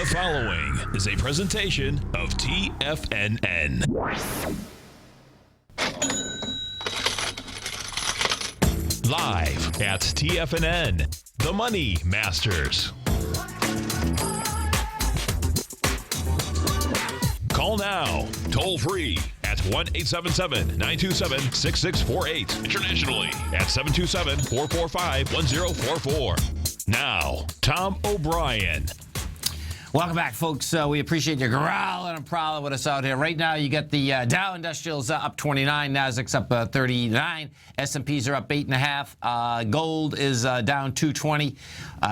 The following is a presentation of TFNN. Live at TFNN, the Money Masters. Call now, toll free at 1-877-927-6648. Internationally at 727-445-1044. Now, Tom O'Brien. Welcome back, folks. We appreciate you growling and prowling with us out here. Right now, you got the Dow Industrials up 29, Nasdaq's up 39, S&Ps are up 8.5, gold is down 220.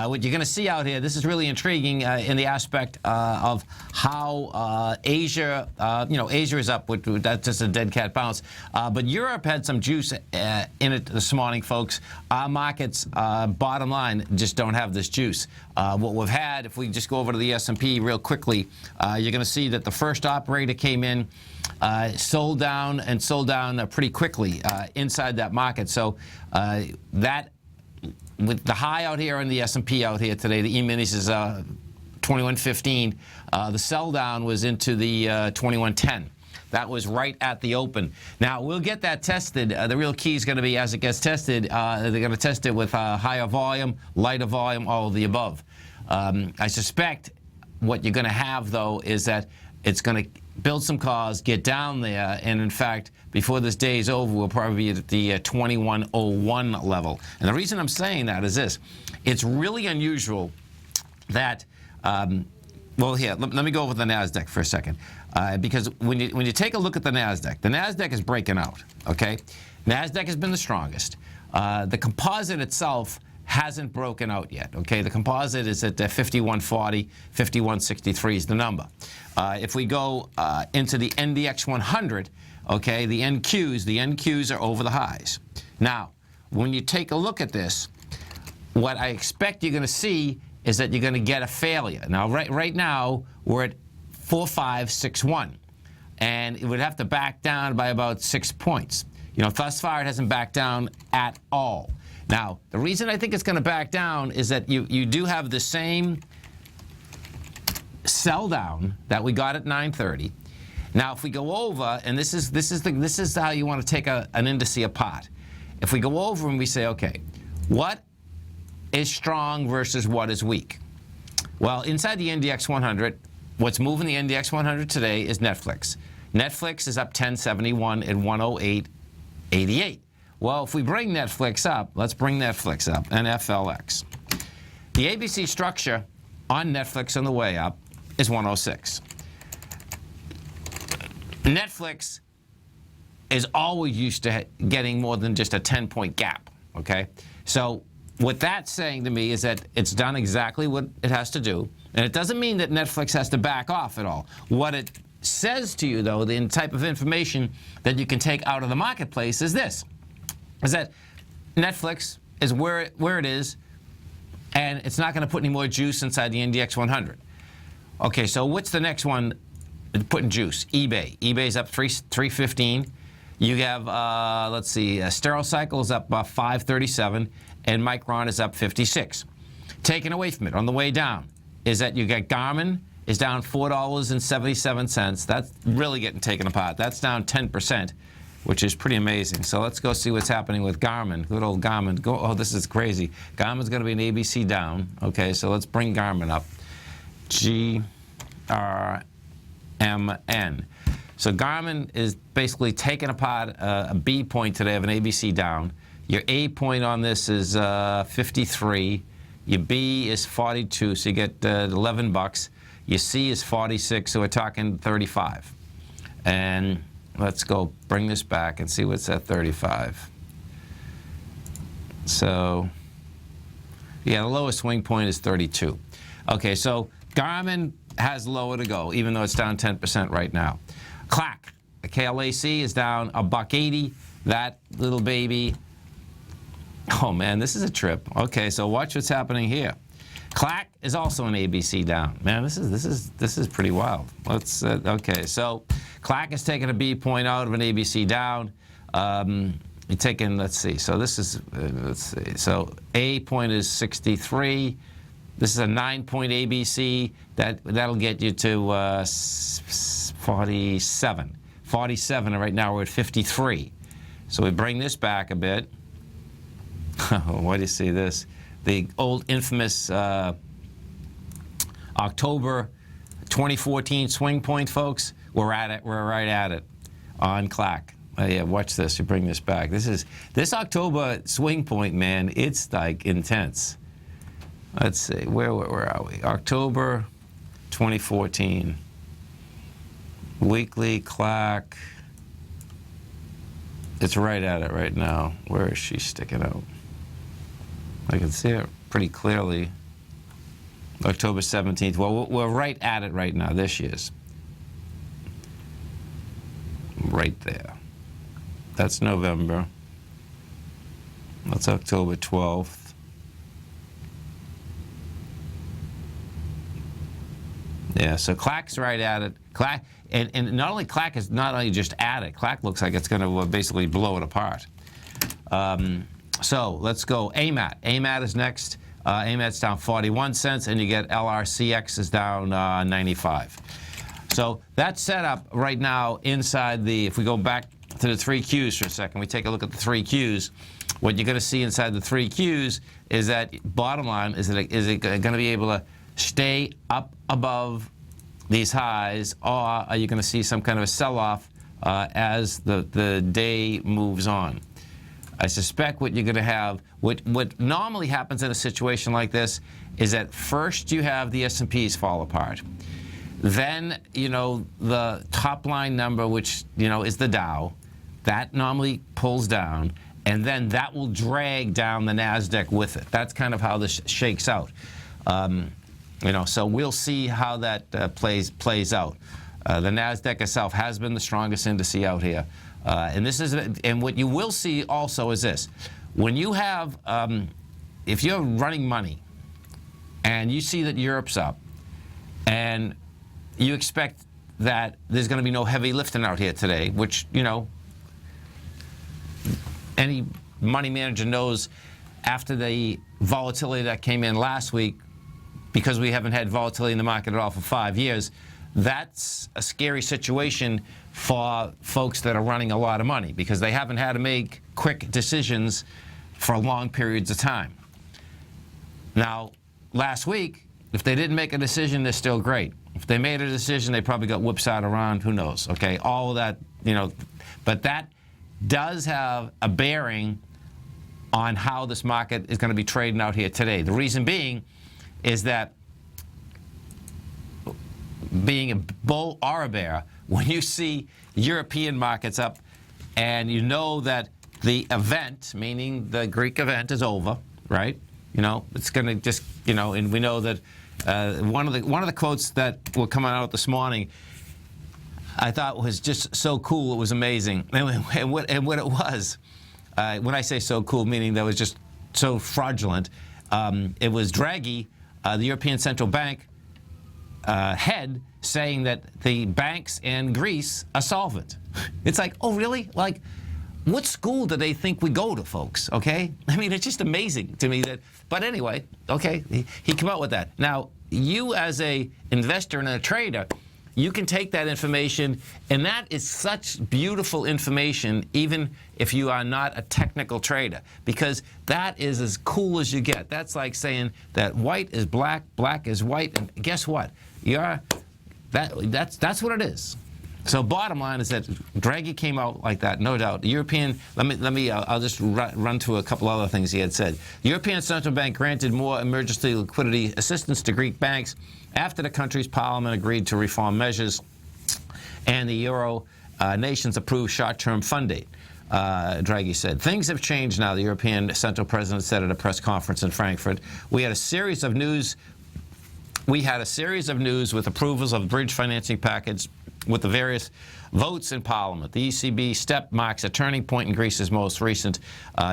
What you're going to see out here, this is really intriguing in the aspect of how Asia, Asia is up, that's just a dead cat bounce. But Europe had some juice in it this morning, folks. Our markets, bottom line, just don't have this juice. What we've had, if we just go over to the S&P real quickly, you're going to see that the first operator came in, sold down pretty quickly inside that market. So that, with the high out here and the S&P out here today, the E-minis is 2115. The sell down was into the 2110. That was right at the open. Now, we'll get that tested. The real key is going to be, as it gets tested, they're going to test it with higher volume, lighter volume, all of the above. I suspect what you're going to have, though, is that it's going to build some cause, get down there, and in fact, before this day is over, we'll probably be at the 2101 level. And the reason I'm saying that is this. It's really unusual that, well, here, let me go over the NASDAQ for a second. Because when you take a look at the NASDAQ is breaking out, okay? NASDAQ has been the strongest. The composite itself hasn't broken out yet, okay? The composite is at 5140, 5163 is the number. If we go into the NDX 100, okay, the NQs are over the highs. Now, when you take a look at this, what I expect you're going to see is that you're going to get a failure. Now, right now, we're at 4561, and it would have to back down by about 6 points. You know, thus far, it hasn't backed down at all. Now, the reason I think it's going to back down is that you do have the same sell down that we got at 930. Now, if we go over, and this is how you want to take an indice apart. If we go over and we say, okay, what is strong versus what is weak? Well, inside the NDX 100, what's moving the NDX 100 today is Netflix. Netflix is up 1071 at 108.88. Well, if we bring Netflix up, let's bring Netflix up, and FLX. The ABC structure on Netflix on the way up is 106. Netflix is always used to getting more than just a 10-point gap, okay? So what that's saying to me is that it's done exactly what it has to do, and it doesn't mean that Netflix has to back off at all. What it says to you, though, the type of information that you can take out of the marketplace is this, is that Netflix is where it is, and it's not going to put any more juice inside the NDX 100. Okay, so what's the next one putting juice? eBay. eBay's up 315. You have, let's see, Stericycle is up 537, and Micron is up 56. Taken away from it on the way down is that you got Garmin is down $4.77. That's really getting taken apart. That's down 10%, which is pretty amazing. So let's go see what's happening with Garmin. Good old Garmin. Oh, this is crazy. Garmin's going to be an ABC down. Okay, so let's bring Garmin up. GRMN. So Garmin is basically taking apart a B point today of an ABC down. Your A point on this is 53. Your B is 42, so you get $11. Your C is 46, so we're talking 35. And let's go bring this back and see what's at 35. So, yeah, the lowest swing point is 32. Okay, so Garmin has lower to go, even though it's down 10% right now. CLAC, the KLAC is down $1.80. That little baby, oh man, this is a trip. Okay, so watch what's happening here. CLAC is also an ABC down. Man, this is pretty wild. Let's okay, so CLAC is taking a B point out of an ABC down. You're taking, let's see. So this is let's see. So A point is 63. This is a 9-point ABC. That'll get you to 47. 47, and right now we're at 53. So we bring this back a bit. Why do you see this? The old infamous October 2014 swing point, folks. We're at it. We're right at it on Clack. Yeah, watch this. You bring this back. This October swing point, man. It's like intense. Let's see. Where are we? October 2014. Weekly Clack. It's right at it right now. Where is she sticking out? I can see it pretty clearly. October 17th. Well, we're right at it right now. There she is. Right there. That's November. That's October 12th. Yeah, so Clack's right at it. Clack, and not only Clack is not only just at it, Clack looks like it's going to basically blow it apart. So let's go AMAT. AMAT is next. AMAT's down 41 cents, and you get LRCX is down 95. So that's set up right now inside the, if we go back to the 3 Qs for a second, we take a look at the 3 Qs. What you're going to see inside the 3 Qs is that, bottom line, is it going to be able to stay up above these highs, or are you going to see some kind of a sell-off as the day moves on? I suspect what you're going to have, what normally happens in a situation like this, is that first you have the S&Ps fall apart. Then, you know, the top line number, which, you know, is the Dow, that normally pulls down, and then that will drag down the NASDAQ with it. That's kind of how this shakes out. You know, so we'll see how that plays out. The NASDAQ itself has been the strongest indice out here. And what you will see also is this. When you have, if you're running money and you see that Europe's up and you expect that there's going to be no heavy lifting out here today, which, you know, any money manager knows after the volatility that came in last week, because we haven't had volatility in the market at all for 5 years, that's a scary situation for folks that are running a lot of money, because they haven't had to make quick decisions for long periods of time. Now, last week, if they didn't make a decision, they're still great. If they made a decision, they probably got whipsawed around, who knows, okay? All of that, you know, but that does have a bearing on how this market is going to be trading out here today. The reason being is that, being a bull or a bear, when you see European markets up and you know that the event, meaning the Greek event, is over, right? You know, it's going to just, you know, and we know that one of the quotes that were coming out this morning, I thought was just so cool. It was amazing. And what it was, when I say so cool, meaning that was just so fraudulent, it was Draghi, the European Central Bank head, saying that the banks in Greece are solvent. It's like, oh, really? Like, what school do they think we go to, folks? Okay? I mean, it's just amazing to me that, but anyway, okay, he came out with that. Now, you as a investor and a trader, you can take that information, and that is such beautiful information, even if you are not a technical trader, because that is as cool as you get. That's like saying that white is black, black is white, and guess what? That's what it is. So bottom line is that Draghi came out like that, no doubt. The European, I'll just run through a couple other things he had said. The European Central Bank granted more emergency liquidity assistance to Greek banks after the country's parliament agreed to reform measures and the Euro nations approved short-term funding. Draghi said, things have changed now, the European Central President said at a press conference in Frankfurt. We had a series of news with approvals of the bridge financing package with the various votes in Parliament. The ECB step marks a turning point in Greece's most recent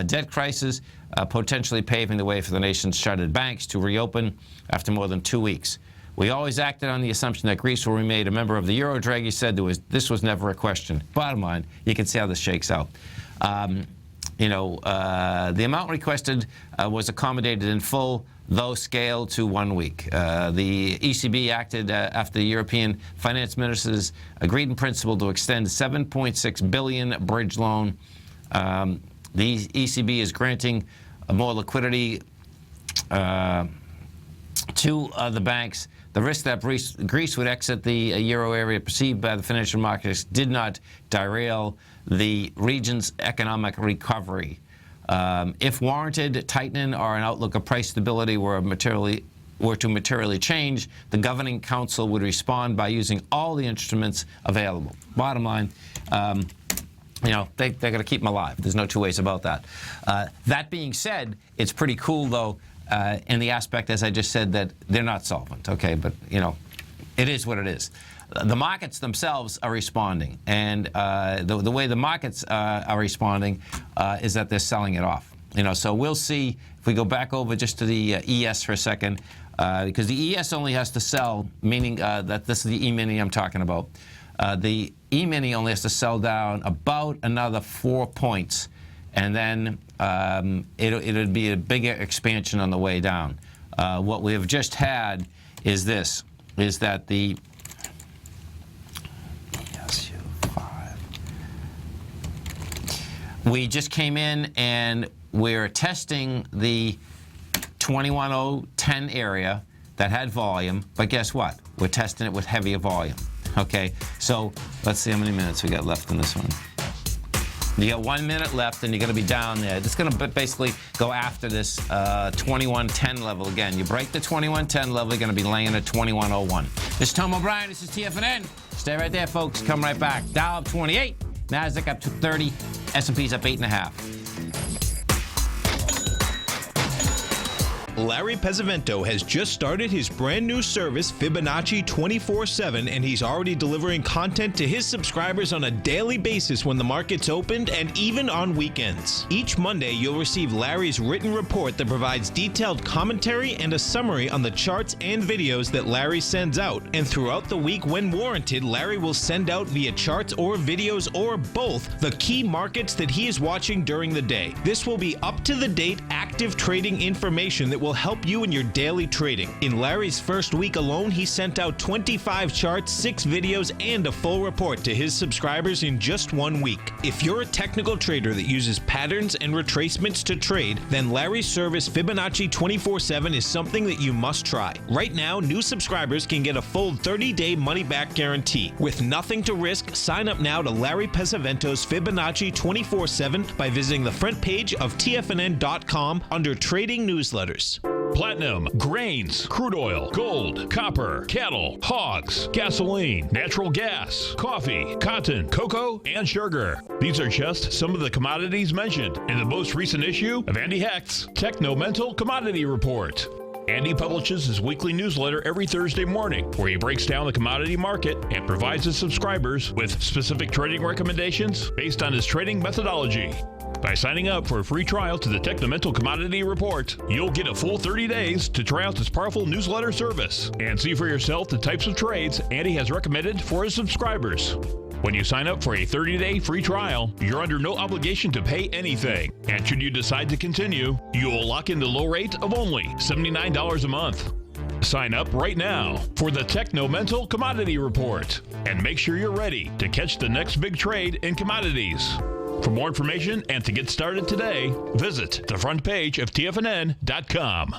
debt crisis, potentially paving the way for the nation's shuttered banks to reopen after more than 2 weeks. We always acted on the assumption that Greece will remain a member of the euro, Draghi said. This was never a question. Bottom line, you can see how this shakes out. The amount requested was accommodated in full though scaled to 1 week. The ECB acted after the European finance ministers agreed in principle to extend $7.6 billion bridge loan. The ECB is granting more liquidity to the banks. The risk that Greece would exit the euro area perceived by the financial markets did not derail the region's economic recovery. If warranted, tightening or an outlook of price stability were to materially change, the governing council would respond by using all the instruments available. Bottom line, they're going to keep them alive. There's no two ways about that. That being said, it's pretty cool, though, in the aspect, as I just said, that they're not solvent, okay? But, it is what it is. The markets themselves are responding, and the way the markets are responding is that they're selling it off. So we'll see if we go back over just to the ES for a second, because the ES only has to sell, meaning that this is the E-mini I'm talking about. The E-mini only has to sell down about another 4 points, and then it'll be a bigger expansion on the way down. What we have just had is that the we just came in and we're testing the 21,010 area that had volume, but guess what? We're testing it with heavier volume. Okay, so let's see how many minutes we got left in this one. You got 1 minute left, and you're going to be down there. It's going to basically go after this 2110 level again. You break the 2110 level, you're going to be laying at 2101. This is Tom O'Brien. This is TFNN. Stay right there, folks. Come right back. Dow up 28, Nasdaq up to 30, S&P's up 8.5. Larry Pesavento has just started his brand new service, Fibonacci 24/7, and he's already delivering content to his subscribers on a daily basis when the market's opened and even on weekends. Each Monday, you'll receive Larry's written report that provides detailed commentary and a summary on the charts and videos that Larry sends out. And throughout the week, when warranted, Larry will send out via charts or videos or both the key markets that he is watching during the day. This will be up-to-the-date, active trading information that will help you in your daily trading. In Larry's first week alone, he sent out 25 charts, 6 videos, and a full report to his subscribers in just 1 week. If you're a technical trader that uses patterns and retracements to trade, then Larry's service Fibonacci 24/7 is something that you must try. Right now, new subscribers can get a full 30-day money-back guarantee. With nothing to risk, sign up now to Larry Pesavento's Fibonacci 24/7 by visiting the front page of TFNN.com under Trading Newsletters. Platinum, grains, crude oil, gold, copper, cattle, hogs, gasoline, natural gas, coffee, cotton, cocoa, and sugar. These are just some of the commodities mentioned in the most recent issue of Andy Hecht's Techno-Mental Commodity Report. Andy publishes his weekly newsletter every Thursday morning, where he breaks down the commodity market and provides his subscribers with specific trading recommendations based on his trading methodology. By signing up for a free trial to the Techno-Mental Commodity Report, you'll get a full 30 days to try out this powerful newsletter service and see for yourself the types of trades Andy has recommended for his subscribers. When you sign up for a 30-day free trial, you're under no obligation to pay anything. And should you decide to continue, you will lock in the low rate of only $79 a month. Sign up right now for the Techno-Mental Commodity Report and make sure you're ready to catch the next big trade in commodities. For more information and to get started today, visit the front page of TFNN.com.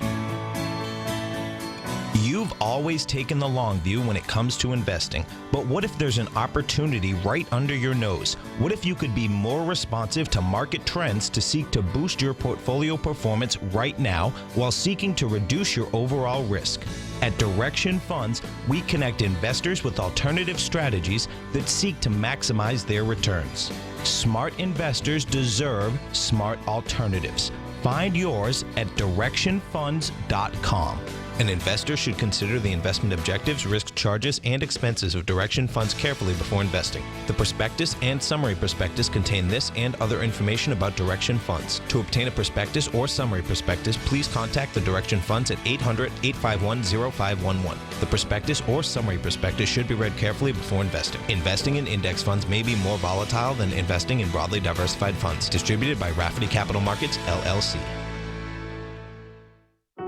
You've always taken the long view when it comes to investing, but what if there's an opportunity right under your nose? What if you could be more responsive to market trends to seek to boost your portfolio performance right now while seeking to reduce your overall risk? At Direction Funds, we connect investors with alternative strategies that seek to maximize their returns. Smart investors deserve smart alternatives. Find yours at directionfunds.com. An investor should consider the investment objectives, risk charges, and expenses of Direction Funds carefully before investing. The prospectus and summary prospectus contain this and other information about Direction Funds. To obtain a prospectus or summary prospectus, please contact the Direction Funds at 800-851-0511. The prospectus or summary prospectus should be read carefully before investing. Investing in index funds may be more volatile than investing in broadly diversified funds. Distributed by Rafferty Capital Markets, LLC.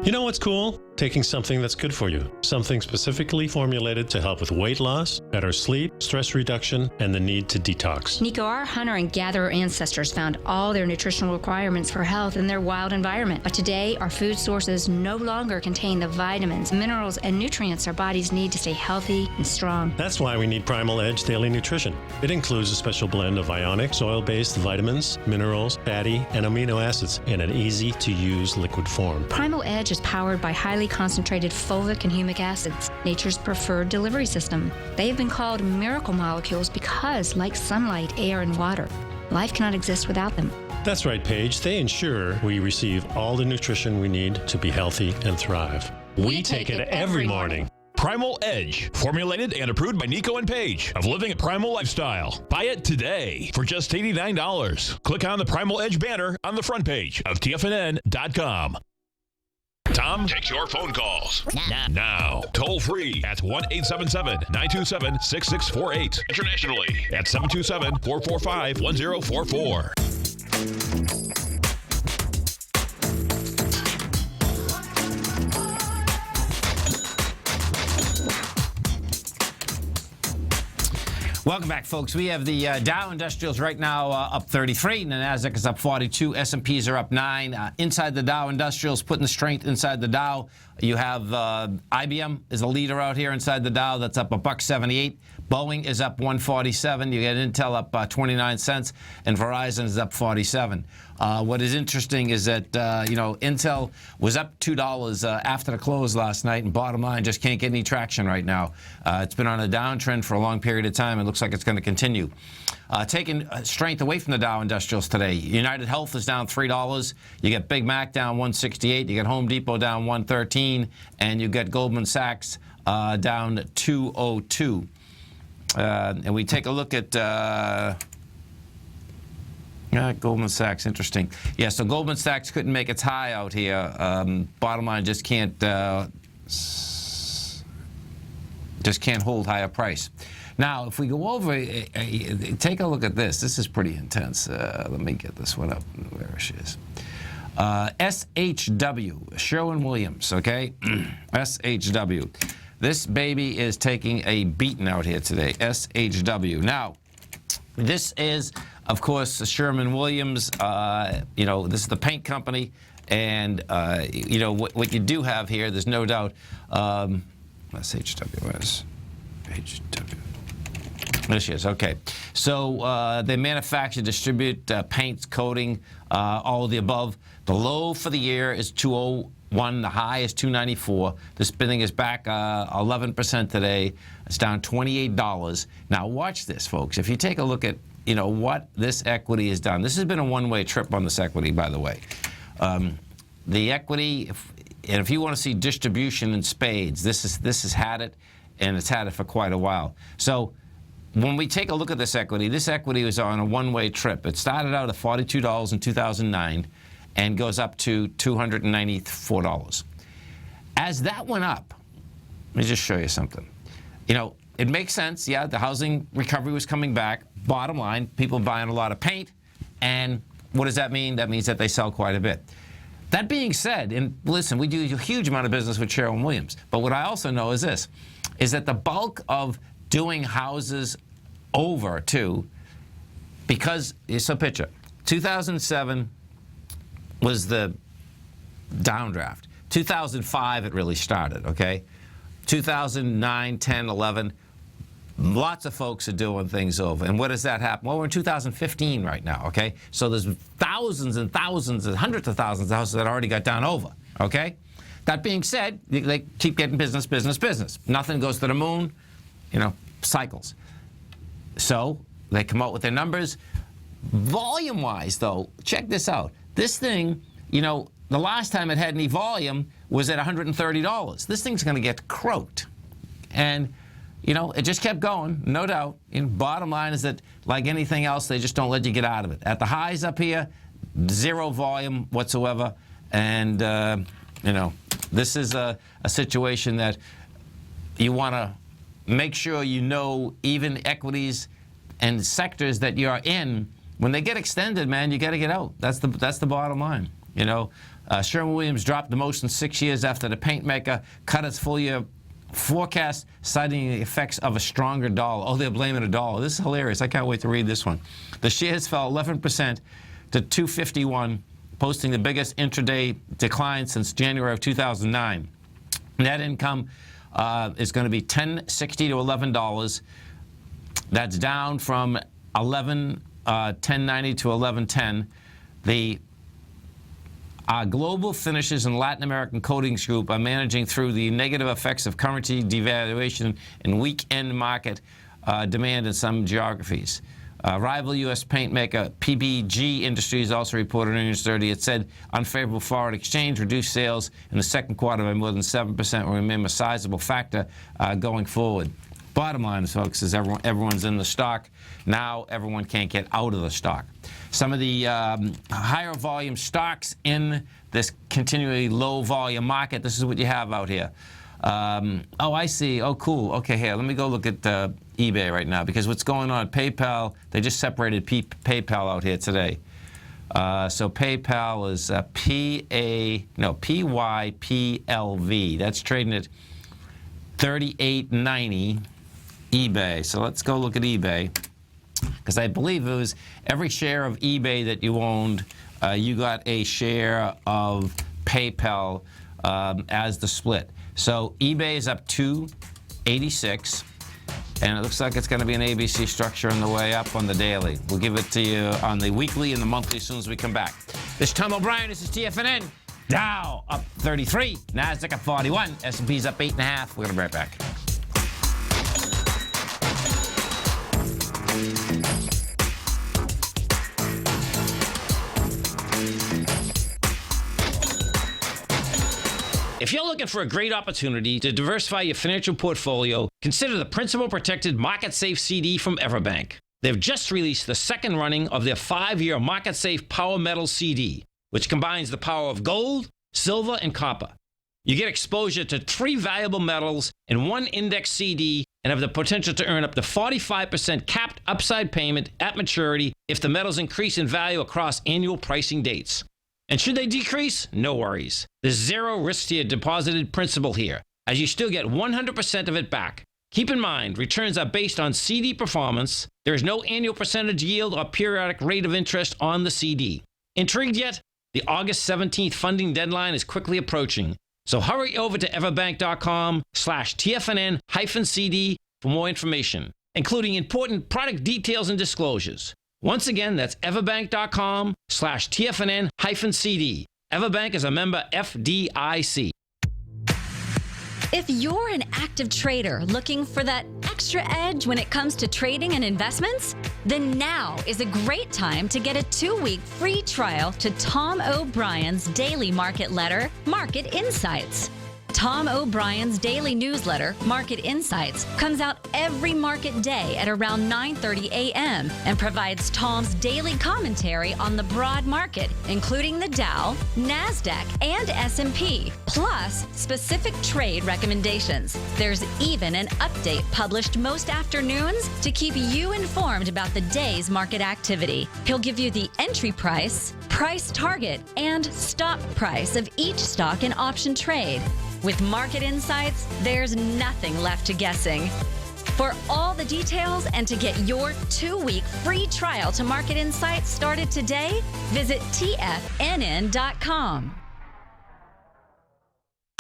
You know what's cool? Taking something that's good for you. Something specifically formulated to help with weight loss, better sleep, stress reduction, and the need to detox. Nico, our hunter and gatherer ancestors found all their nutritional requirements for health in their wild environment. But today, our food sources no longer contain the vitamins, minerals, and nutrients our bodies need to stay healthy and strong. That's why we need Primal Edge Daily Nutrition. It includes a special blend of ionic, soil-based vitamins, minerals, fatty, and amino acids in an easy-to-use liquid form. Primal Edge is powered by highly concentrated fulvic and humic acids, nature's preferred delivery system. They have been called miracle molecules because, like sunlight, air, and water, life cannot exist without them. That's right, Paige. They ensure we receive all the nutrition we need to be healthy and thrive. We take it every morning. Primal Edge, formulated and approved by Nico and Paige of Living a Primal Lifestyle. Buy it today for just $89. Click on the Primal Edge banner on the front page of TFNN.com. Tom takes your phone calls now. Toll free at 1-877-927-6648. Internationally at 727-445-1044. Welcome back, folks. We have the Dow Industrials right now up 33, and the Nasdaq is up 42. S&Ps are up 9. Inside the Dow Industrials, putting the strength inside the Dow, you have IBM is a leader out here inside the Dow. That's up $1.78. Boeing is up 147. You get Intel up 29 cents, and Verizon is up 47. What is interesting is that Intel was up $2 after the close last night, and bottom line just can't get any traction right now. It's been on a downtrend for a long period of time. It looks like it's going to continue. Taking strength away from the Dow Industrials today. United Health is down $3. You get Big Mac down 168. You get Home Depot down 113, and you get Goldman Sachs down 202. And we take a look at Goldman Sachs. Interesting. Yeah, so Goldman Sachs couldn't make its high out here. Bottom line, just can't hold higher price. Now, if we go over, take a look at this. This is pretty intense. Let me get this one up. Where she is. SHW, Sherwin-Williams, okay? SHW. This baby is taking a beating out here today. SHW. Now, this is, of course, Sherwin-Williams. This is the paint company. And, what you do have here, there's no doubt. SHW is HW. There she is. Okay. So they manufacture, distribute paints, coating, all of the above. The low for the year is 201. The high is 294. The spending is back 11% today. It's down $28. Now watch this, folks. If you take a look at what this equity has done. This has been a one-way trip on this equity, by the way. The equity, if you want to see distribution in spades, this has had it, and it's had it for quite a while. So when we take a look at this equity was on a one-way trip. It started out at $42 in 2009 and goes up to $294. As that went up, let me just show you something. It makes sense. Yeah, the housing recovery was coming back. Bottom line, people buying a lot of paint. And what does that mean? That means that they sell quite a bit. That being said, and listen, we do a huge amount of business with Sherwin-Williams. But what I also know is this, is that the bulk of doing houses over, too, because, so picture, 2007 was the downdraft. 2005, it really started, okay? 2009, 10, 11, lots of folks are doing things over. And what does that happen? Well, we're in 2015 right now, okay? So there's thousands and thousands and hundreds of thousands of houses that already got done over, okay? That being said, they keep getting business, business, business. Nothing goes to the moon, cycles. So they come out with their numbers. Volume-wise, though, check this out. This thing, the last time it had any volume was at $130. This thing's going to get croaked. And, it just kept going, no doubt. Bottom line is that, like anything else, they just don't let you get out of it. At the highs up here, zero volume whatsoever. And, this is a situation that you want to make sure even equities and sectors that you're in, when they get extended, man, you got to get out. That's the bottom line. Sherwin-Williams dropped the most in 6 years after the paint maker cut its full-year forecast, citing the effects of a stronger dollar. Oh, they're blaming a dollar. This is hilarious. I can't wait to read this one. The shares fell 11% to 251, posting the biggest intraday decline since January of 2009. Net income is going to be $10.60 to $11. That's down from $10.90 to $11.10. The global finishes and Latin American coatings group are managing through the negative effects of currency devaluation and weak end market demand in some geographies. Rival U.S. paint maker PPG Industries also reported earnings Thursday. It said unfavorable foreign exchange reduced sales in the second quarter by more than 7%, will remain a sizable factor going forward. Bottom line, folks, is everyone's in the stock. Now everyone can't get out of the stock. Some of the higher volume stocks in this continually low volume market, this is what you have out here. Oh, I see. Oh, cool. Okay, here, let me go look at eBay right now, because what's going on, PayPal, they just separated PayPal out here today. So PayPal is PYPLV. That's trading at $38.90 eBay. So let's go look at eBay, because I believe it was every share of eBay that you owned, you got a share of PayPal as the split. So eBay is up 286, and it looks like it's going to be an ABC structure on the way up on the daily. We'll give it to you on the weekly and the monthly as soon as we come back. This is Tom O'Brien. This is TFNN. Dow up 33, NASDAQ up 41, S&P's up 8.5. We're going to be right back. If you're looking for a great opportunity to diversify your financial portfolio, consider the Principal Protected Market Safe CD from Everbank. They've just released the second running of their 5-year Market Safe Power Metal CD, which combines the power of gold, silver, and copper. You get exposure to 3 valuable metals in one index CD and have the potential to earn up to 45% capped upside payment at maturity if the metals increase in value across annual pricing dates. And should they decrease? No worries. There's zero risk to your deposited principal here, as you still get 100% of it back. Keep in mind, returns are based on CD performance. There is no annual percentage yield or periodic rate of interest on the CD. Intrigued yet? The August 17th funding deadline is quickly approaching. So hurry over to everbank.com/TFNN-CD for more information, including important product details and disclosures. Once again, that's everbank.com/TFNN-CD. Everbank is a member FDIC. If you're an active trader looking for that extra edge when it comes to trading and investments, then now is a great time to get a 2-week free trial to Tom O'Brien's daily market letter, Market Insights. Tom O'Brien's daily newsletter, Market Insights, comes out every market day at around 9:30 a.m. and provides Tom's daily commentary on the broad market, including the Dow, NASDAQ, and S&P, plus specific trade recommendations. There's even an update published most afternoons to keep you informed about the day's market activity. He'll give you the entry price, price target, and stop price of each stock and option trade. With Market Insights, there's nothing left to guessing. For all the details and to get your 2-week free trial to Market Insights started today, visit TFNN.com.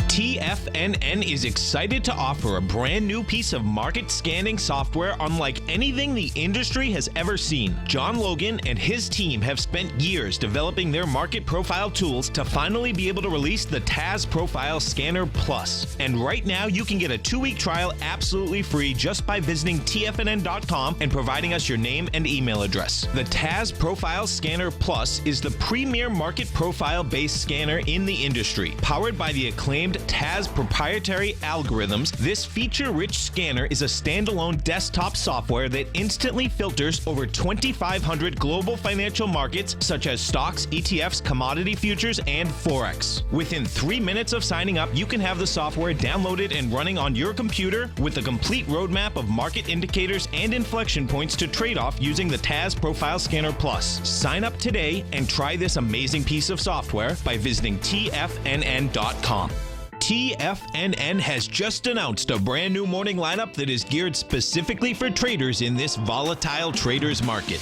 TFNN is excited to offer a brand new piece of market scanning software unlike anything the industry has ever seen. John Logan and his team have spent years developing their market profile tools to finally be able to release the TAS Profile Scanner Plus. And right now you can get a 2-week trial absolutely free just by visiting TFNN.com and providing us your name and email address. The TAS Profile Scanner Plus is the premier market profile based scanner in the industry, powered by the acclaimed TAS proprietary algorithms, this feature-rich scanner is a standalone desktop software that instantly filters over 2,500 global financial markets such as stocks, ETFs, commodity futures, and Forex. Within 3 minutes of signing up, you can have the software downloaded and running on your computer with a complete roadmap of market indicators and inflection points to trade off using the TAS Profile Scanner Plus. Sign up today and try this amazing piece of software by visiting TFNN.com. TFNN has just announced a brand new morning lineup that is geared specifically for traders in this volatile traders market.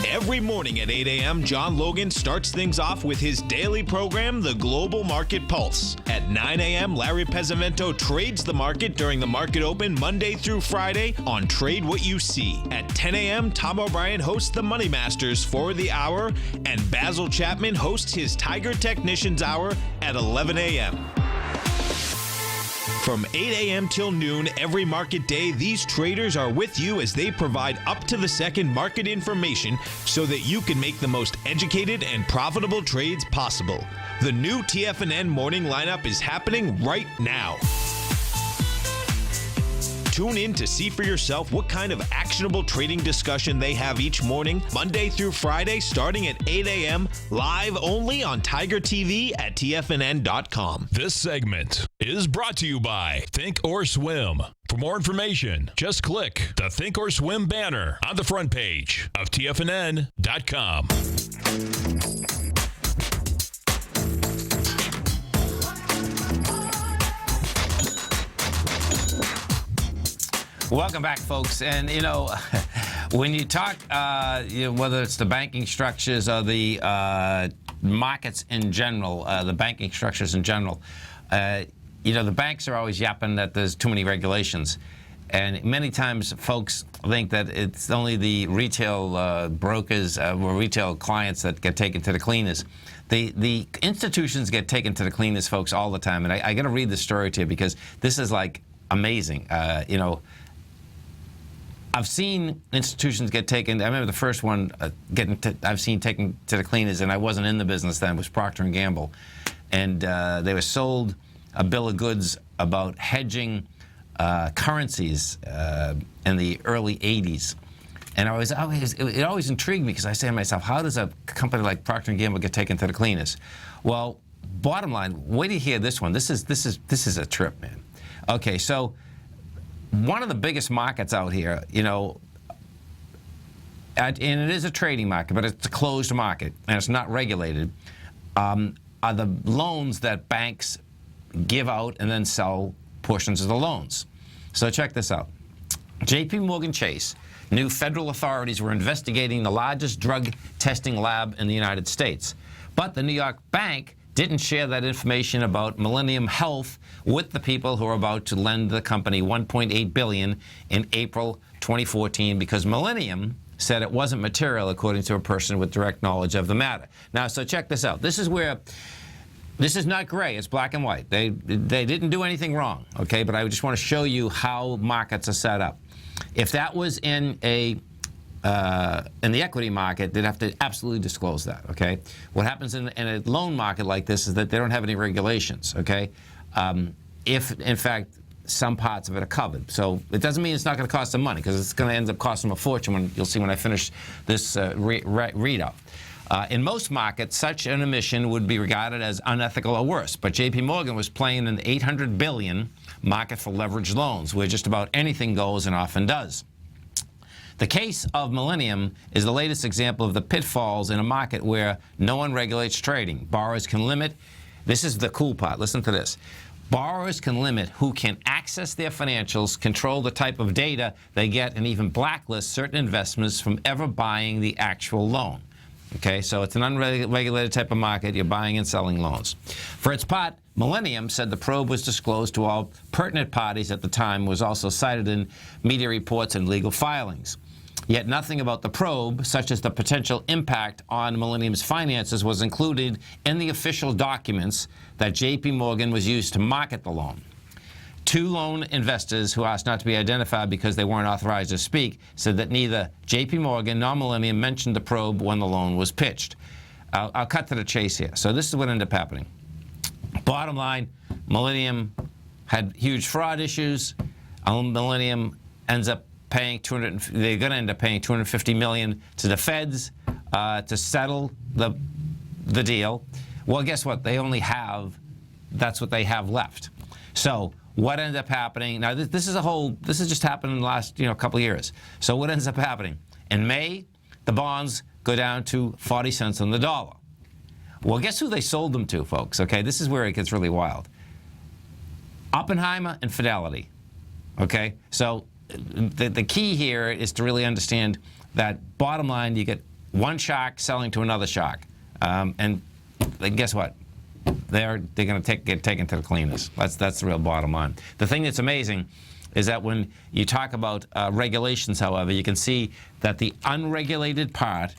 Every morning at 8 a.m., John Logan starts things off with his daily program, The Global Market Pulse. At 9 a.m., Larry Pesavento trades the market during the market open Monday through Friday on Trade What You See. At 10 a.m., Tom O'Brien hosts the Money Masters for the hour, and Basil Chapman hosts his Tiger Technicians Hour at 11 a.m. From 8 a.m. till noon every market day, these traders are with you as they provide up-to-the-second market information so that you can make the most educated and profitable trades possible. The new TFNN morning lineup is happening right now. Tune in to see for yourself what kind of actionable trading discussion they have each morning, Monday through Friday, starting at 8 a.m., live only on Tiger TV at TFNN.com. This segment is brought to you by Think or Swim. For more information, just click the Think or Swim banner on the front page of TFNN.com. Welcome back, folks. And, you know, when you talk, whether it's the banking structures or the markets in general, the banking structures in general, the banks are always yapping that there's too many regulations. And many times folks think that it's only the retail brokers or retail clients that get taken to the cleaners. The institutions get taken to the cleaners, folks, all the time. And I got to read this story to you because this is, like, amazing. I've seen institutions get taken. I remember the first one I've seen taken to the cleaners, and I wasn't in the business then. It was Procter & Gamble, and they were sold a bill of goods about hedging currencies in the early '80s, and it always intrigued me because I say to myself, how does a company like Procter & Gamble get taken to the cleaners? Well, bottom line, wait till you hear this one. This is a trip, man. Okay, so one of the biggest markets out here, and it is a trading market, but it's a closed market, and it's not regulated, are the loans that banks give out and then sell portions of the loans. So check this out. J.P. Morgan Chase knew federal authorities were investigating the largest drug testing lab in the United States, but the New York bank didn't share that information about Millennium Health with the people who are about to lend the company $1.8 billion in April 2014 because Millennium said it wasn't material, according to a person with direct knowledge of the matter. Now, so check this out. This is not gray. It's black and white. They didn't do anything wrong, okay? But I just want to show you how markets are set up. If that was in the equity market, they'd have to absolutely disclose that, okay? What happens in a loan market like this is that they don't have any regulations, okay? If, in fact, some parts of it are covered. So it doesn't mean it's not going to cost them money, because it's going to end up costing them a fortune, you'll see when I finish this readout. In most markets, such an emission would be regarded as unethical or worse, but J.P. Morgan was playing in the $800 billion market for leveraged loans, where just about anything goes and often does. The case of Millennium is the latest example of the pitfalls in a market where no one regulates trading. Borrowers can limit, this is the cool part, listen to this. Borrowers can limit who can access their financials, control the type of data they get, and even blacklist certain investments from ever buying the actual loan. Okay, so it's an unregulated type of market. You're buying and selling loans. For its part, Millennium said the probe was disclosed to all pertinent parties at the time, was also cited in media reports and legal filings. Yet nothing about the probe, such as the potential impact on Millennium's finances, was included in the official documents that J.P. Morgan was used to market the loan. Two loan investors who asked not to be identified because they weren't authorized to speak said that neither J.P. Morgan nor Millennium mentioned the probe when the loan was pitched. I'll cut to the chase here. So this is what ended up happening. Bottom line, Millennium had huge fraud issues. Millennium ends up paying they're going to end up paying $250 million to the feds to settle the deal. Well, guess what? That's what they have left. So what ends up happening? Now, this is just happened in the last couple of years. So what ends up happening? In May, the bonds go down to 40 cents on the dollar. Well, guess who they sold them to, folks? Okay, this is where it gets really wild. Oppenheimer and Fidelity. Okay, so the key here is to really understand that bottom line, you get one shark selling to another shark, and guess what? They're going to get taken to the cleaners. That's the real bottom line. The thing that's amazing is that when you talk about regulations, however, you can see that the unregulated part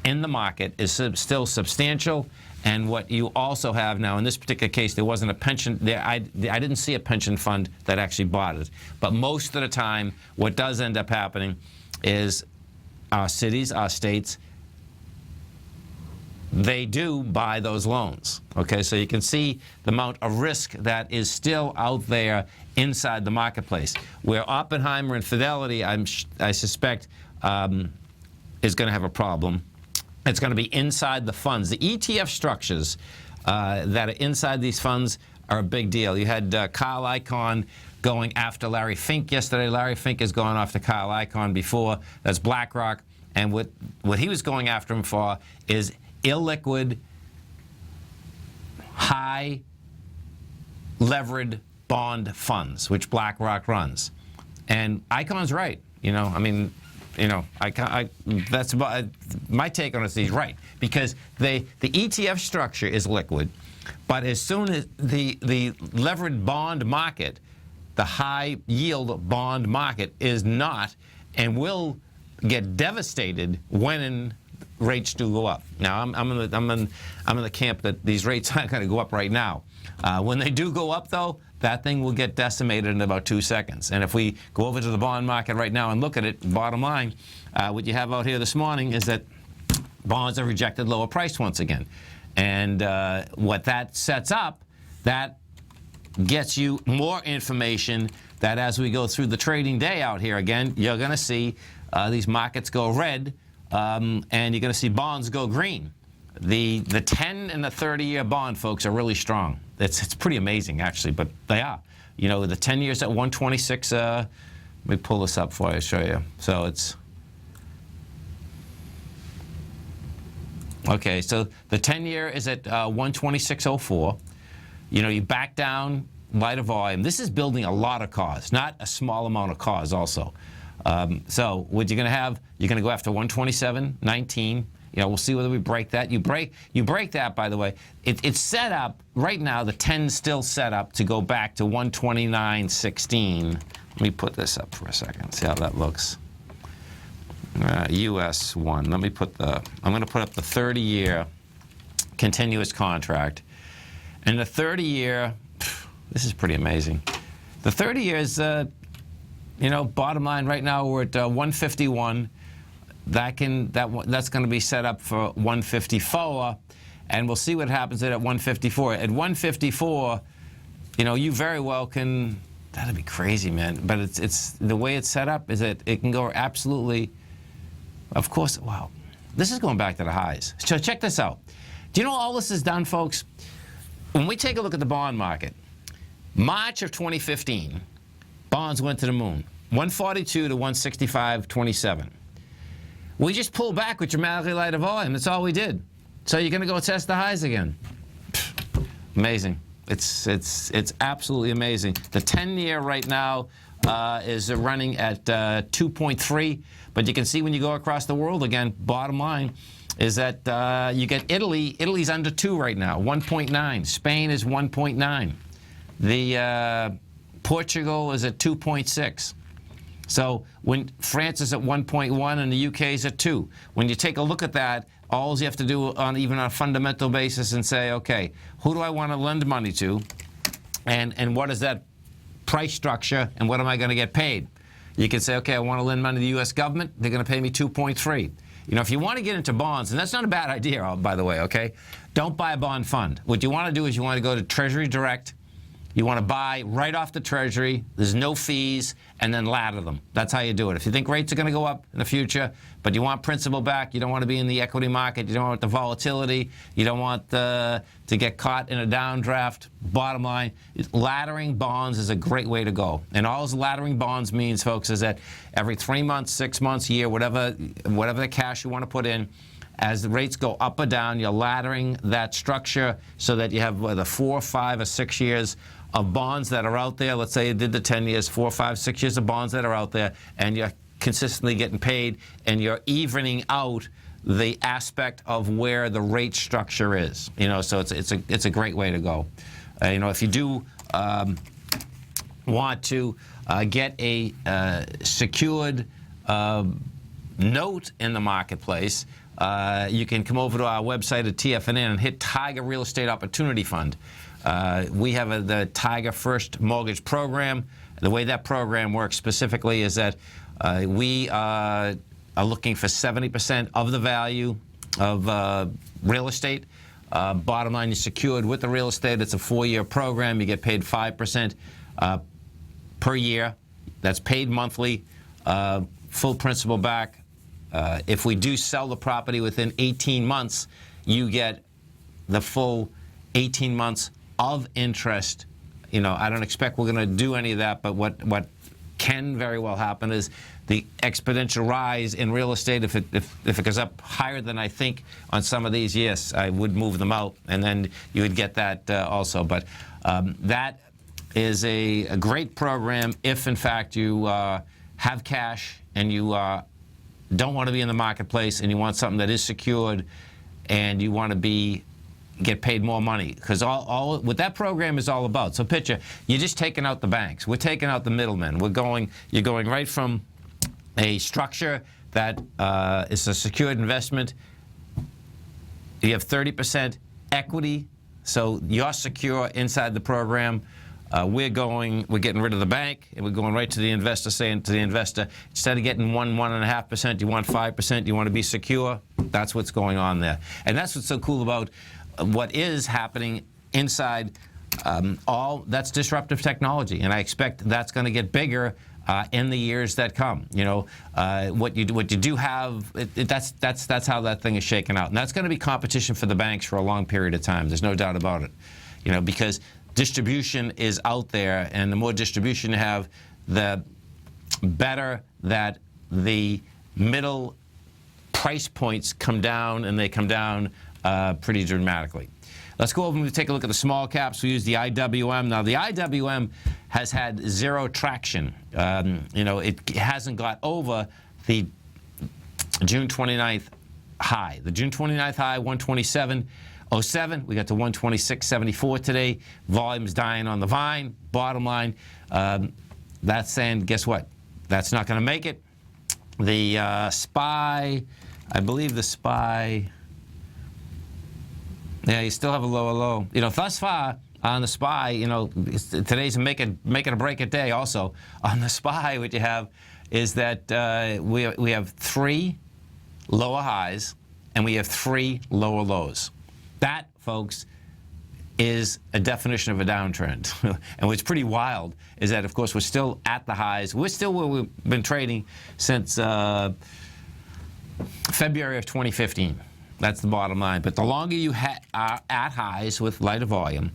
in the market is still substantial. And what you also have now, in this particular case, there wasn't a pension. I didn't see a pension fund that actually bought it. But most of the time, what does end up happening is our cities, our states, they do buy those loans. Okay, so you can see the amount of risk that is still out there inside the marketplace. Where Oppenheimer and Fidelity, I suspect, is going to have a problem. It's going to be inside the funds. The ETF structures that are inside these funds are a big deal. You had Carl Icahn going after Larry Fink yesterday. Larry Fink has gone after Carl Icahn before. That's BlackRock. And what he was going after him for is illiquid, high-levered bond funds, which BlackRock runs. And Icahn's right. That's about my take on it. Is he's right, because the ETF structure is liquid, but as soon as the levered bond market, the high yield bond market is not, and will get devastated when rates do go up. Now I'm in the camp that these rates aren't going to go up right now. When they do go up, though, that thing will get decimated in about 2 seconds. And if we go over to the bond market right now and look at it, bottom line, what you have out here this morning is that bonds are rejected lower priced once again. And what that sets up, that gets you more information that as we go through the trading day out here again, you're going to see these markets go red, and you're going to see bonds go green. The 10 and the 30-year bond, folks, are really strong. It's pretty amazing, actually, but they are. The 10 years at 126. Let me pull this up for you, show you. So it's okay. So the 10-year is at 126.04. You back down lighter volume. This is building a lot of cars, not a small amount of cars. Also, so what you're going to have? You're going to go after 127.19. We'll see whether we break that. You break that, by the way. It's set up right now. The 10's still set up to go back to 129.16. Let me put this up for a second. See how that looks. US 1. I'm going to put up the 30-year continuous contract, and the 30-year. This is pretty amazing. The 30 years. Bottom line right now we're at 151. That's going to be set up for 154, and we'll see what happens at 154. At 154, you very well can. That'd be crazy, man. But it's the way it's set up is that it can go absolutely. Of course, wow. This is going back to the highs. So check this out. Do you know all this is done, folks? When we take a look at the bond market, March of 2015, bonds went to the moon, 142 to 165.27. We just pulled back with dramatically lighter volume. That's all we did. So you're going to go test the highs again. Amazing. It's absolutely amazing. The 10-year right now is running at 2.3. But you can see when you go across the world again, bottom line is that you get Italy. Italy's under 2 right now, 1.9. Spain is 1.9. The Portugal is at 2.6. So when France is at 1.1 and the UK is at 2, when you take a look at that, all you have to do even on a fundamental basis and say, okay, who do I want to lend money to, and what is that price structure, and what am I going to get paid? You can say, okay, I want to lend money to the U.S. government. They're going to pay me 2.3. if you want to get into bonds, and that's not a bad idea, by the way, okay? Don't buy a bond fund. What you want to do is you want to go to Treasury Direct. You want to buy right off the Treasury. There's no fees, and then ladder them. That's how you do it. If you think rates are going to go up in the future, but you want principal back, you don't want to be in the equity market, you don't want the volatility, you don't want to get caught in a downdraft. Bottom line, laddering bonds is a great way to go. And all laddering bonds means, folks, is that every 3 months, 6 months, year, whatever the cash you want to put in, as the rates go up or down, you're laddering that structure so that you have whether 4, 5, or 6 years of bonds that are out there. Let's say you did the 10 years, 4, 5, 6 years of bonds that are out there, and you're consistently getting paid, and you're evening out the aspect of where the rate structure is. So it's a great way to go. If you do want to get a secured note in the marketplace, you can come over to our website at TFNN and hit Tiger Real Estate Opportunity Fund. We have the Tiger First Mortgage Program. The way that program works specifically is that we are looking for 70% of the value of real estate. Bottom line, you're secured with the real estate. It's a 4-year program. You get paid 5% per year. That's paid monthly, full principal back. If we do sell the property within 18 months, you get the full 18 months of interest. I don't expect we're going to do any of that, but what can very well happen is the exponential rise in real estate. If it goes up higher than I think on some of these, yes, I would move them out, and then you would get that also. But that is a great program if, in fact, you have cash and you don't want to be in the marketplace and you want something that is secured and you want to get paid more money, because all what that program is all about. So picture, you're just taking out the banks. We're taking out the middlemen. You're going right from a structure that is a secured investment. You have 30% equity, so you're secure inside the program. We're getting rid of the bank, and we're going right to the investor, saying to the investor, instead of getting 1.5%, you want 5%, you want to be secure. That's what's going on there. And that's what's so cool about what is happening inside that's disruptive technology. And I expect that's going to get bigger in the years that come. What you do have, that's how that thing is shaken out. And that's going to be competition for the banks for a long period of time. There's no doubt about it. Because distribution is out there, and the more distribution you have, the better that the middle price points come down, and they come down pretty dramatically. Let's go over and take a look at the small caps. We use the IWM. Now, the IWM has had zero traction. It hasn't got over the June 29th high. The June 29th high, 127.07. We got to 126.74 today. Volume's dying on the vine. Bottom line, that's saying, guess what? That's not going to make it. The SPY, I believe the SPY, yeah, you still have a lower low. Thus far on the SPY, today's a make it or break it day also. On the SPY, what you have is that we have 3 lower highs and we have 3 lower lows. That, folks, is a definition of a downtrend. And what's pretty wild is that, of course, we're still at the highs. We're still where we've been trading since February of 2015. That's the bottom line. But the longer you are at highs with lighter volume,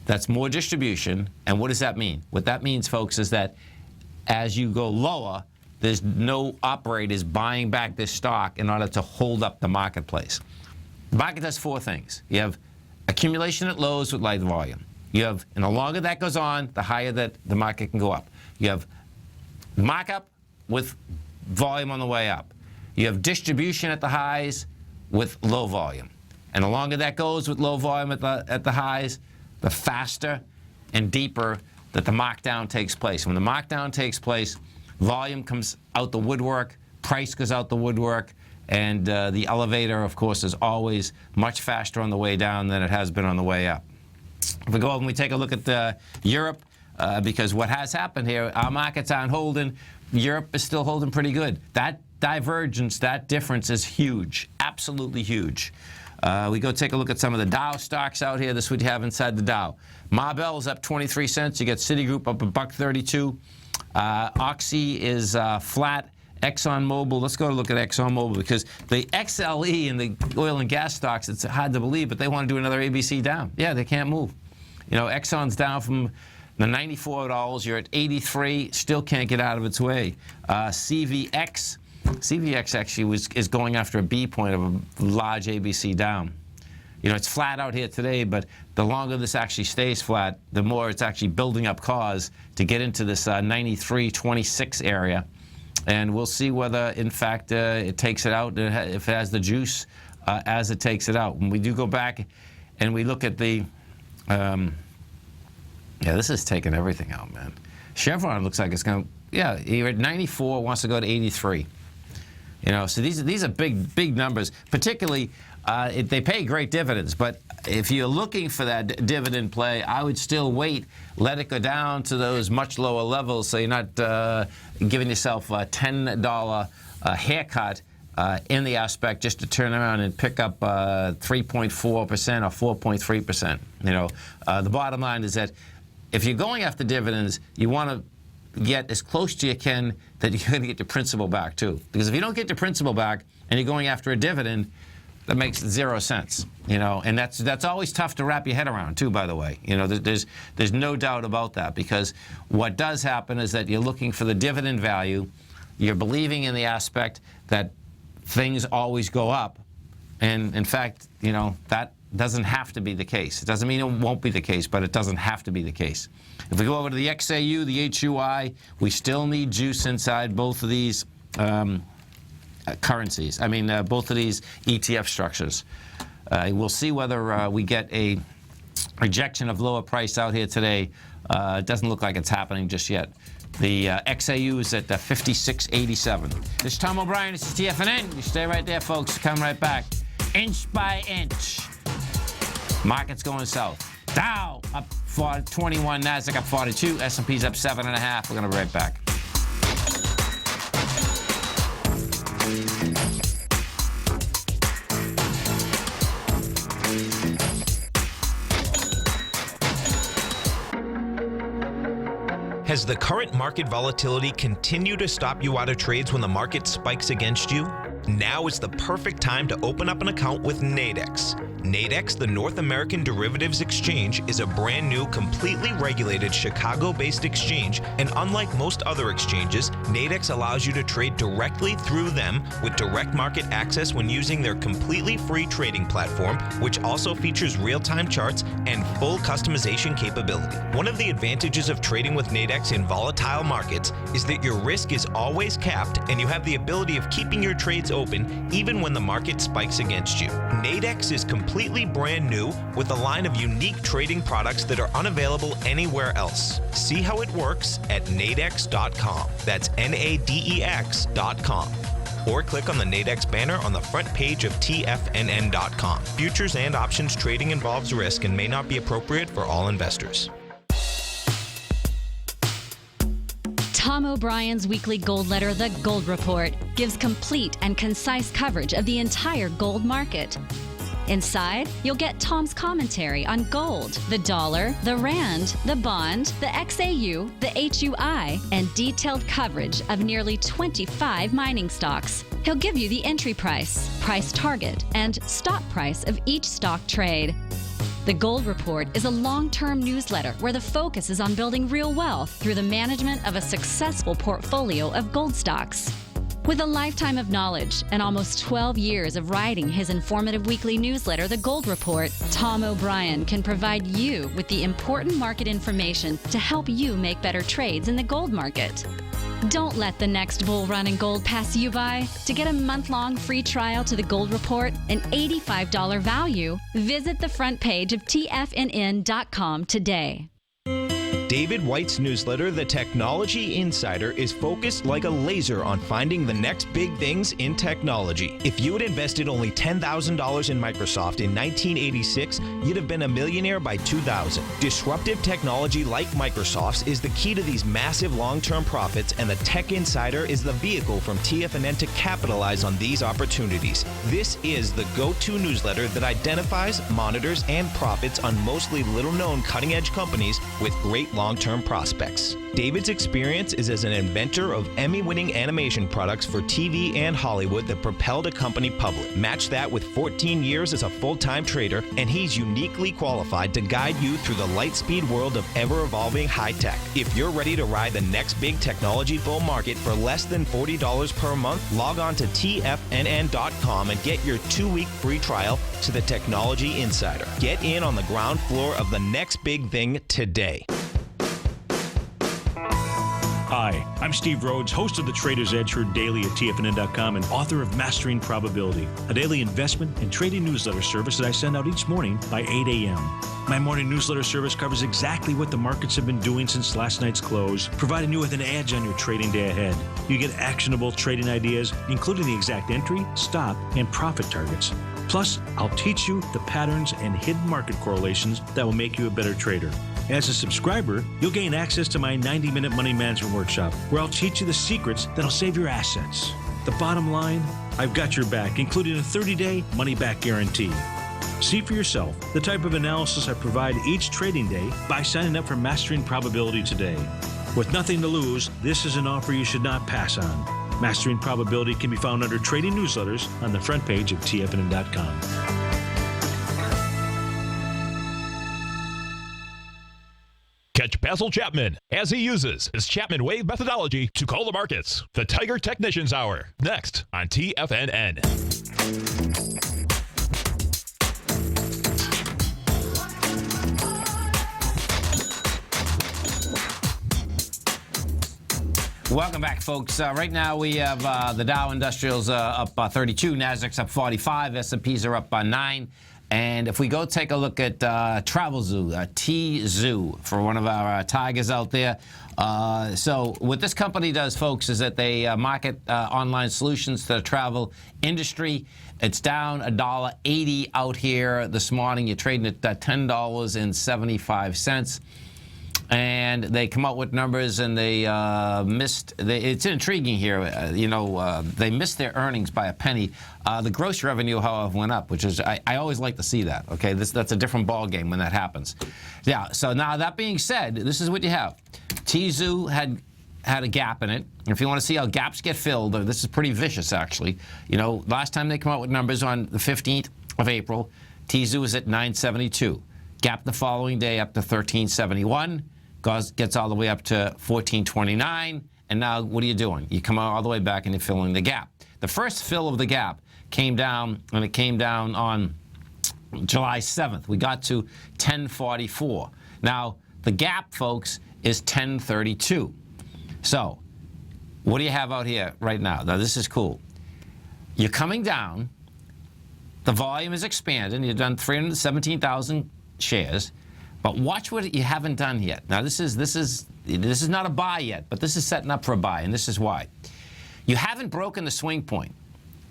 that's more distribution. And what does that mean? What that means, folks, is that as you go lower, there's no operators buying back this stock in order to hold up the marketplace. The market does 4 things. You have accumulation at lows with light volume. And the longer that goes on, the higher that the market can go up. You have markup with volume on the way up. You have distribution at the highs with low volume. And the longer that goes with low volume at the highs, the faster and deeper that the markdown takes place. When the markdown takes place, volume comes out the woodwork, price goes out the woodwork, and the elevator, of course, is always much faster on the way down than it has been on the way up. If we go over and we take a look at Europe, because what has happened here, our markets aren't holding. Europe is still holding pretty good. That divergence, that difference is huge, absolutely huge. We go take a look at some of the Dow stocks out here. This is what you have inside the Dow. Marbell is up 23 cents. You got Citigroup up $1.32. Oxy is flat. ExxonMobil, let's go look at ExxonMobil, because the XLE and the oil and gas stocks, it's hard to believe, but they want to do another ABC down. Yeah, they can't move. You know, Exxon's down from the $94, you're at 83, still can't get out of its way. CVX actually is going after a B point of a large ABC down. You know, it's flat out here today, but the longer this actually stays flat, the more it's actually building up cause to get into this 93.26 area. And we'll see whether, in fact, it takes it out, if it has the juice as it takes it out. When we do go back and we look at the, yeah, this is taking everything out, man. Chevron looks like it's going to, yeah, you're at 94, wants to go to 83. You know, so these are big numbers. Particularly, they pay great dividends, but if you're looking for that dividend play, I would still wait, let it go down to those much lower levels, so you're not giving yourself a $10 haircut in the aspect just to turn around and pick up 3.4% or 4.3%. You know, the bottom line is that if you're going after dividends, you want to get as close to you can that you're going to get your principal back too. Because if you don't get your principal back and you're going after a dividend, that makes 0 sense, you know, and that's always tough to wrap your head around too, by the way. You know, there's no doubt about that, because what does happen is that you're looking for the dividend value, you're believing in the aspect that things always go up, and in fact, you know, that doesn't have to be the case. It doesn't mean it won't be the case, but it doesn't have to be the case. If we go over to the XAU, the HUI, we still need juice inside both of these currencies. I mean, both of these ETF structures. We'll see whether we get a rejection of lower price out here today. It doesn't look like it's happening just yet. The XAU is at 56.87. This is Tom O'Brien. This is TFNN. You stay right there, folks. Come right back. Inch by inch. Market's going south. Dow up 21, Nasdaq up 42, S&P's up 7.5. We're going to be right back. Has the current market volatility continued to stop you out of trades when the market spikes against you? Now is the perfect time to open up an account with Nadex. Nadex, the North American Derivatives Exchange, is a brand new, completely regulated Chicago-based exchange, and unlike most other exchanges, Nadex allows you to trade directly through them with direct market access when using their completely free trading platform, which also features real-time charts and full customization capability. One of the advantages of trading with Nadex in volatile markets is that your risk is always capped and you have the ability of keeping your trades open even when the market spikes against you. Nadex is completely brand new with a line of unique trading products that are unavailable anywhere else. See how it works at nadex.com. That's NADEX.com. Or click on the Nadex banner on the front page of TFNN.com. Futures and options trading involves risk and may not be appropriate for all investors. Tom O'Brien's weekly gold letter, The Gold Report, gives complete and concise coverage of the entire gold market. Inside, you'll get Tom's commentary on gold, the dollar, the rand, the bond, the XAU, the HUI, and detailed coverage of nearly 25 mining stocks. He'll give you the entry price, price target, and stop price of each stock trade. The Gold Report is a long-term newsletter where the focus is on building real wealth through the management of a successful portfolio of gold stocks. With a lifetime of knowledge and almost 12 years of writing his informative weekly newsletter, The Gold Report, Tom O'Brien can provide you with the important market information to help you make better trades in the gold market. Don't let the next bull run in gold pass you by. To get a month-long free trial to The Gold Report, an $85 value, visit the front page of TFNN.com today. David White's newsletter, The Technology Insider, is focused like a laser on finding the next big things in technology. If you had invested only $10,000 in Microsoft in 1986, you'd have been a millionaire by 2000. Disruptive technology like Microsoft's is the key to these massive long-term profits, and the Tech Insider is the vehicle from TFNN to capitalize on these opportunities. This is the go-to newsletter that identifies, monitors, and profits on mostly little-known cutting-edge companies with great long-term prospects. David's experience is as an inventor of Emmy-winning animation products for TV and Hollywood that propelled a company public. Match that with 14 years as a full-time trader, and he's uniquely qualified to guide you through the light-speed world of ever-evolving high-tech. If you're ready to ride the next big technology bull market for less than $40 per month, log on to TFNN.com and get your 2-week free trial to the Technology Insider. Get in on the ground floor of the next big thing today. Hi, I'm Steve Rhodes, host of the Trader's Edge, heard daily at TFNN.com and author of Mastering Probability, a daily investment and trading newsletter service that I send out each morning by 8 a.m. My morning newsletter service covers exactly what the markets have been doing since last night's close, providing you with an edge on your trading day ahead. You get actionable trading ideas, including the exact entry, stop, and profit targets. Plus, I'll teach you the patterns and hidden market correlations that will make you a better trader. As a subscriber, you'll gain access to my 90-minute money management workshop, where I'll teach you the secrets that'll save your assets. The bottom line, I've got your back, including a 30-day money-back guarantee. See for yourself the type of analysis I provide each trading day by signing up for Mastering Probability today. With nothing to lose, this is an offer you should not pass on. Mastering Probability can be found under Trading Newsletters on the front page of TFNN.com. Catch Basil Chapman as he uses his Chapman Wave methodology to call the markets. The Tiger Technicians Hour, next on TFNN. Welcome back, folks. Right now we have the Dow Industrials up 32, Nasdaq's up 45, S&Ps are up 9. And if we go take a look at Travel Zoo, T-Zoo, for one of our tigers out there. So what this company does, folks, is that they market online solutions to the travel industry. It's down $1.80 out here this morning. You're trading at $10.75. And they come out with numbers, and they it's intriguing here. They missed their earnings by a penny. The gross revenue, however, went up, which is I always like to see that. Okay, that's a different ball game when that happens. Yeah. So now that being said, this is what you have. T-Zoo had a gap in it. If you want to see how gaps get filled, this is pretty vicious, actually. Last time they come out with numbers on the 15th of April, T-Zoo was at 972. Gap the following day up to 1371. Gets all the way up to 1429, and now what are you doing? You come all the way back and you're filling the gap. The first fill of the gap came down, and it came down on July 7th. We got to 1044. Now, the gap, folks, is 1032. So, what do you have out here right now? Now, this is cool. You're coming down. The volume is expanding. You've done 317,000 shares. But watch what you haven't done yet. Now, this is not a buy yet, but this is setting up for a buy, and this is why. You haven't broken the swing point.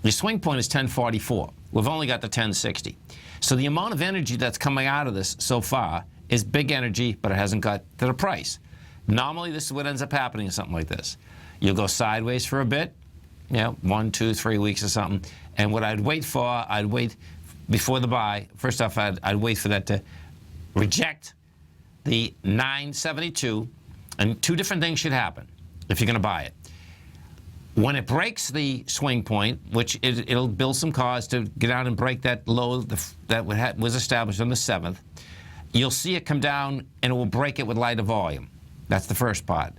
Your swing point is 1044. We've only got the 1060. So the amount of energy that's coming out of this so far is big energy, but it hasn't got to the price. Normally, this is what ends up happening in something like this. You'll go sideways for a bit, 1, 2, 3 weeks or something. And what I'd wait before the buy. First off, I'd wait for that to reject the 972, and two different things should happen if you're going to buy it. When it breaks the swing point, which it'll build some cause to get out and break that low that was established on the 7th, you'll see it come down, and it will break it with lighter volume. That's the first part.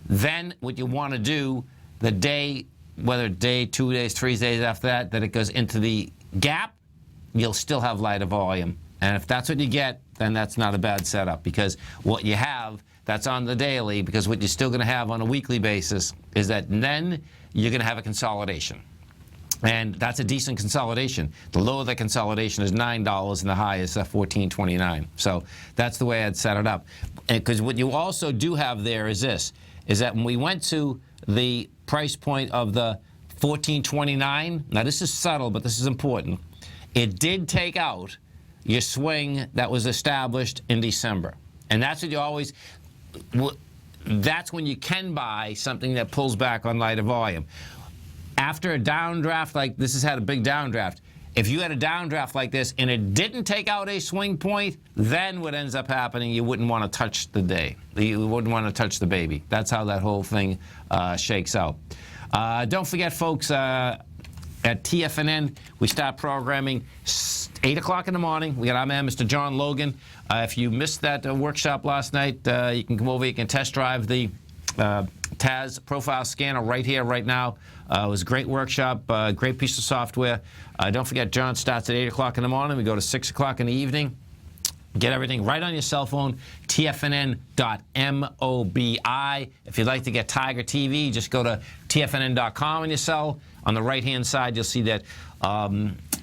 Then what you want to do, the day, whether day, 2 days, 3 days after that it goes into the gap, you'll still have lighter volume. And if that's what you get, then that's not a bad setup, because what you have, that's on the daily, because what you're still going to have on a weekly basis is that then you're going to have a consolidation. And that's a decent consolidation. The low of the consolidation is $9 and the high is $14.29. So that's the way I'd set it up. Because what you also do have there is this, is that when we went to the price point of the $14.29, now this is subtle, but this is important. It did take out your swing that was established in December. And that's what you always, that's when you can buy something that pulls back on lighter volume. After a downdraft like this has had a big downdraft, if you had a downdraft like this and it didn't take out a swing point, then what ends up happening, you wouldn't want to touch the day. You wouldn't want to touch the baby. That's how that whole thing shakes out. Don't forget, folks, at TFNN, we start programming 8 o'clock in the morning. We got our man, Mr. John Logan. If you missed that workshop last night, you can come over. You can test drive the TAS profile scanner right here, right now. It was a great workshop, great piece of software. Don't forget, John starts at 8 o'clock in the morning. We go to 6 o'clock in the evening. Get everything right on your cell phone, tfnn.mobi. If you'd like to get Tiger TV, just go to tfnn.com on your cell. On the right-hand side, you'll see that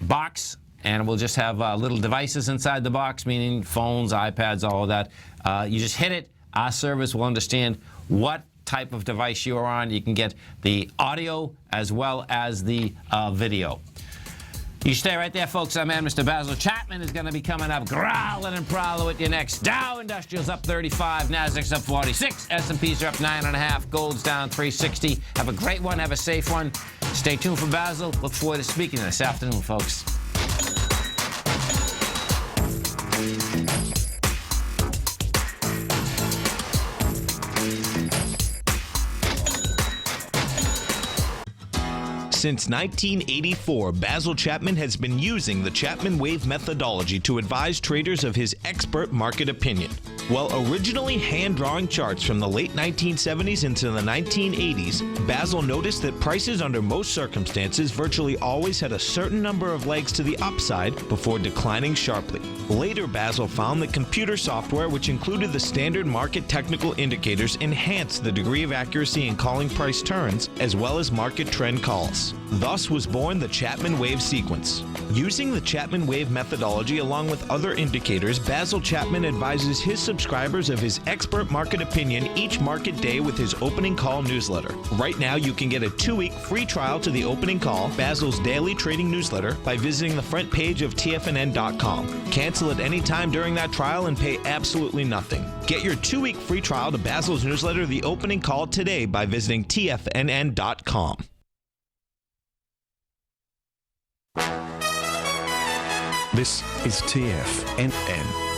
box, and we'll just have little devices inside the box, meaning phones, iPads, all of that. You just hit it. Our service will understand what type of device you're on. You can get the audio as well as the video. You stay right there, folks. Our man, Mr. Basil Chapman, is going to be coming up growling and prowling with you next. Dow Industrial's up 35, Nasdaq's up 46, S&Ps are up 9.5, gold's down 360. Have a great one. Have a safe one. Stay tuned for Basil. Look forward to speaking this afternoon, folks. Since 1984, Basil Chapman has been using the Chapman Wave methodology to advise traders of his expert market opinion. While originally hand-drawing charts from the late 1970s into the 1980s, Basil noticed that prices under most circumstances virtually always had a certain number of legs to the upside before declining sharply. Later, Basil found that computer software, which included the standard market technical indicators, enhanced the degree of accuracy in calling price turns, as well as market trend calls. Thus was born the Chapman Wave sequence. Using the Chapman Wave methodology along with other indicators, Basil Chapman advises his subscribers of his expert market opinion each market day with his opening call newsletter. Right now, you can get a 2-week free trial to the opening call, Basil's daily trading newsletter, by visiting the front page of TFNN.com. Cancel at any time during that trial and pay absolutely nothing. Get your 2-week free trial to Basil's newsletter, The Opening Call, today by visiting TFNN.com. This is TFNN.